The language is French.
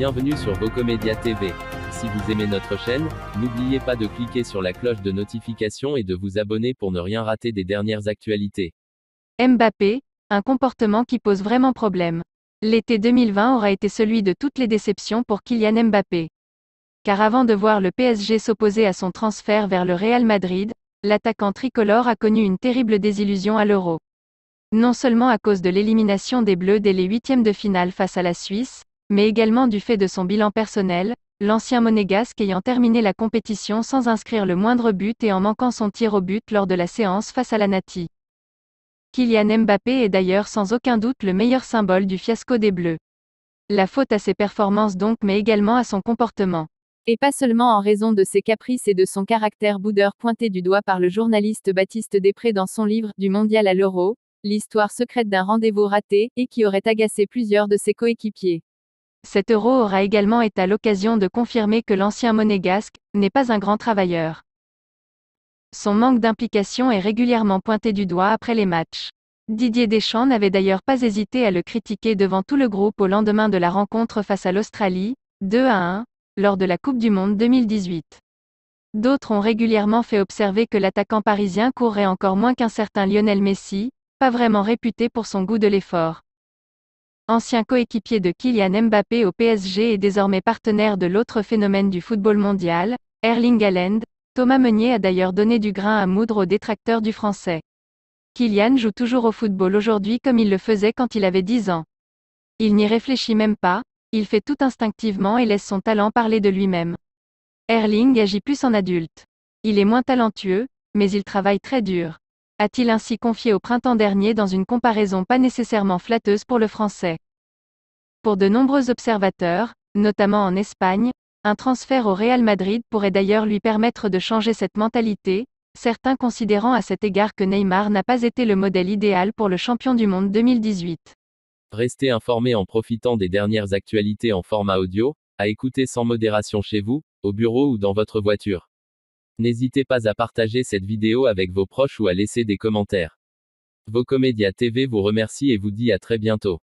Bienvenue sur Vocomedia TV. Si vous aimez notre chaîne, n'oubliez pas de cliquer sur la cloche de notification et de vous abonner pour ne rien rater des dernières actualités. Mbappé, un comportement qui pose vraiment problème. L'été 2020 aura été celui de toutes les déceptions pour Kylian Mbappé. Car avant de voir le PSG s'opposer à son transfert vers le Real Madrid, l'attaquant tricolore a connu une terrible désillusion à l'Euro. Non seulement à cause de l'élimination des Bleus dès les huitièmes de finale face à la Suisse, mais également du fait de son bilan personnel, l'ancien monégasque ayant terminé la compétition sans inscrire le moindre but et en manquant son tir au but lors de la séance face à la Nati. Kylian Mbappé est d'ailleurs sans aucun doute le meilleur symbole du fiasco des Bleus. La faute à ses performances donc, mais également à son comportement. Et pas seulement en raison de ses caprices et de son caractère boudeur pointé du doigt par le journaliste Baptiste Després dans son livre « Du mondial à l'Euro », l'histoire secrète d'un rendez-vous raté, et qui aurait agacé plusieurs de ses coéquipiers. Cet Euro aura également été l'occasion de confirmer que l'ancien monégasque n'est pas un grand travailleur. Son manque d'implication est régulièrement pointé du doigt après les matchs. Didier Deschamps n'avait d'ailleurs pas hésité à le critiquer devant tout le groupe au lendemain de la rencontre face à l'Australie, 2-1, lors de la Coupe du Monde 2018. D'autres ont régulièrement fait observer que l'attaquant parisien courrait encore moins qu'un certain Lionel Messi, pas vraiment réputé pour son goût de l'effort. Ancien coéquipier de Kylian Mbappé au PSG et désormais partenaire de l'autre phénomène du football mondial, Erling Haaland, Thomas Meunier a d'ailleurs donné du grain à moudre aux détracteurs du français. Kylian joue toujours au football aujourd'hui comme il le faisait quand il avait 10 ans. Il n'y réfléchit même pas, il fait tout instinctivement et laisse son talent parler de lui-même. Erling agit plus en adulte. Il est moins talentueux, mais il travaille très dur. A-t-il ainsi confié au printemps dernier dans une comparaison pas nécessairement flatteuse pour le français. Pour de nombreux observateurs, notamment en Espagne, un transfert au Real Madrid pourrait d'ailleurs lui permettre de changer cette mentalité, certains considérant à cet égard que Neymar n'a pas été le modèle idéal pour le champion du monde 2018. Restez informés en profitant des dernières actualités en format audio, à écouter sans modération chez vous, au bureau ou dans votre voiture. N'hésitez pas à partager cette vidéo avec vos proches ou à laisser des commentaires. Vocomedia TV vous remercie et vous dit à très bientôt.